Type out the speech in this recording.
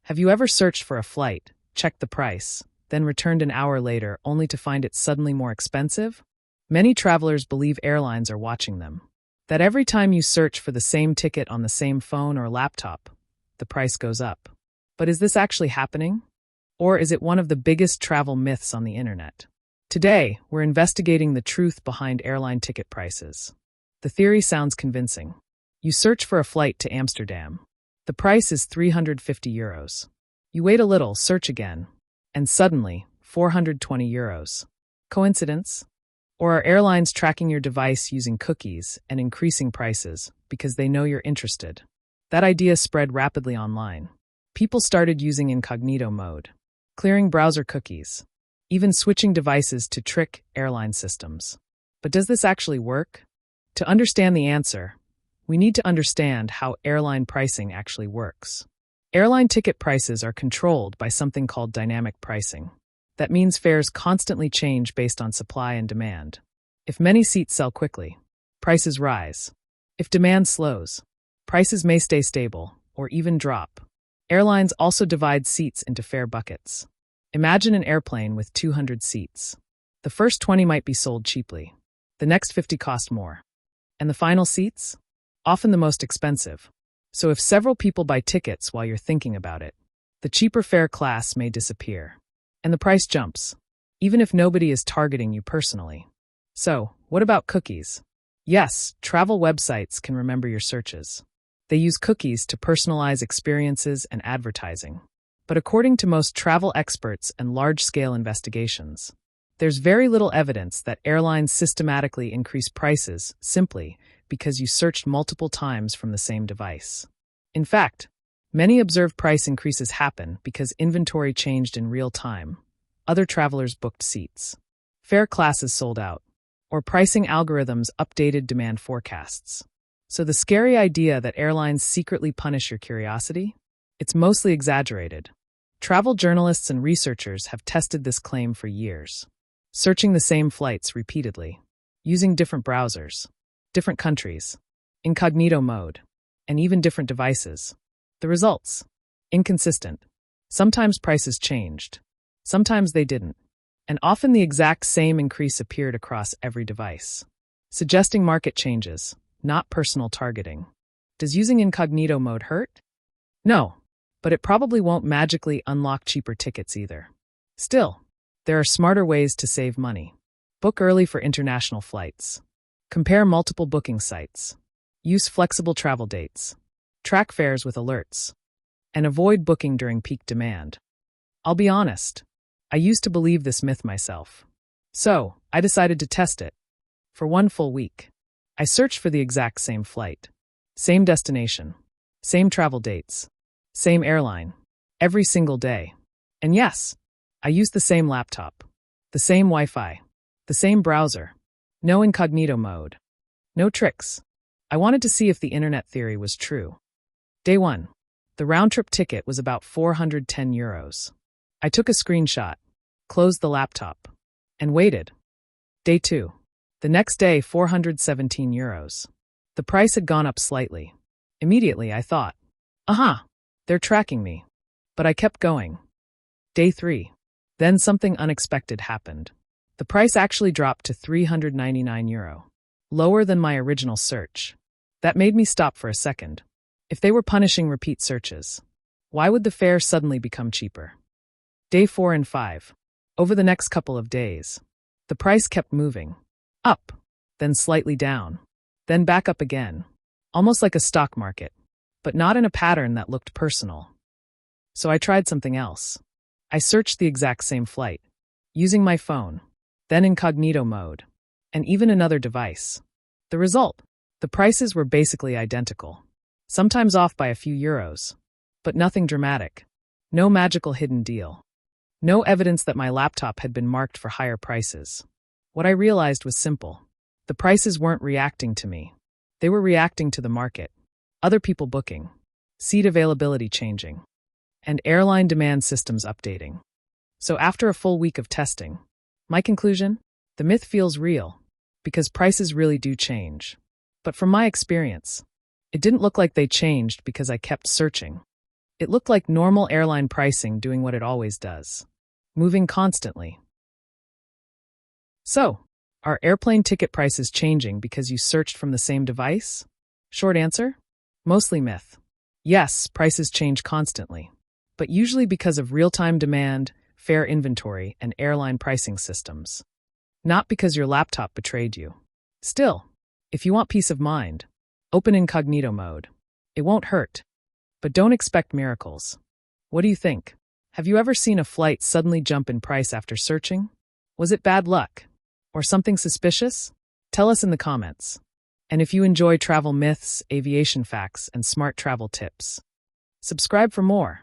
Have you ever searched for a flight, checked the price, then returned an hour later only to find it suddenly more expensive? Many travelers believe airlines are watching them. That every time you search for the same ticket on the same phone or laptop, the price goes up. But is this actually happening? Or is it one of the biggest travel myths on the internet? Today, we're investigating the truth behind airline ticket prices. The theory sounds convincing. You search for a flight to Amsterdam. The price is €350. You wait a little, search again, and suddenly, €420. Coincidence? Or are airlines tracking your device using cookies and increasing prices because they know you're interested? That idea spread rapidly online. People started using incognito mode, clearing browser cookies, even switching devices to trick airline systems. But does this actually work? To understand the answer, we need to understand how airline pricing actually works. Airline ticket prices are controlled by something called dynamic pricing. That means fares constantly change based on supply and demand. If many seats sell quickly, prices rise. If demand slows, prices may stay stable or even drop. Airlines also divide seats into fare buckets. Imagine an airplane with 200 seats. The first 20 might be sold cheaply. The next 50 cost more. And the final seats? Often the most expensive. So if several people buy tickets while you're thinking about it, the cheaper fare class may disappear. And the price jumps, even if nobody is targeting you personally. So, what about cookies? Yes, travel websites can remember your searches. They use cookies to personalize experiences and advertising. But according to most travel experts and large-scale investigations, there's very little evidence that airlines systematically increase prices simply because you searched multiple times from the same device. In fact, many observed price increases happen because inventory changed in real time. Other travelers booked seats. Fare classes sold out. Or pricing algorithms updated demand forecasts. So the scary idea that airlines secretly punish your curiosity? It's mostly exaggerated. Travel journalists and researchers have tested this claim for years, searching the same flights repeatedly, using different browsers, different countries, incognito mode, and even different devices. The results? Inconsistent. Sometimes prices changed. Sometimes they didn't. And often the exact same increase appeared across every device, suggesting market changes, not personal targeting. Does using incognito mode hurt? No, but it probably won't magically unlock cheaper tickets either. Still, there are smarter ways to save money. Book early for international flights. Compare multiple booking sites. Use flexible travel dates. Track fares with alerts. And avoid booking during peak demand. I'll be honest, I used to believe this myth myself. So, I decided to test it. For one full week, I searched for the exact same flight, same destination, same travel dates, same airline, every single day. And yes, I used the same laptop, the same Wi-Fi, the same browser, no incognito mode, no tricks. I wanted to see if the internet theory was true. Day 1. The round-trip ticket was about €410. I took a screenshot, closed the laptop, and waited. Day 2. The next day, €417. The price had gone up slightly. Immediately, I thought, aha, they're tracking me. But I kept going. Day 3. Then something unexpected happened. The price actually dropped to €399, lower than my original search. That made me stop for a second. If they were punishing repeat searches, why would the fare suddenly become cheaper? Day 4 and 5. Over the next couple of days, the price kept moving. Up, then slightly down, then back up again. Almost like a stock market, but not in a pattern that looked personal. So I tried something else. I searched the exact same flight, using my phone, then incognito mode, and even another device. The result? The prices were basically identical, sometimes off by a few euros, but nothing dramatic. No magical hidden deal. No evidence that my laptop had been marked for higher prices. What I realized was simple. The prices weren't reacting to me. They were reacting to the market, other people booking, seat availability changing, and airline demand systems updating. So after a full week of testing, my conclusion? The myth feels real, because prices really do change. But from my experience, it didn't look like they changed because I kept searching. It looked like normal airline pricing doing what it always does, moving constantly. So, are airplane ticket prices changing because you searched from the same device? Short answer? Mostly myth. Yes, prices change constantly, but usually because of real-time demand, fare inventory, and airline pricing systems. Not because your laptop betrayed you. Still, if you want peace of mind, open incognito mode. It won't hurt. But don't expect miracles. What do you think? Have you ever seen a flight suddenly jump in price after searching? Was it bad luck? Or something suspicious? Tell us in the comments. And if you enjoy travel myths, aviation facts, and smart travel tips, subscribe for more.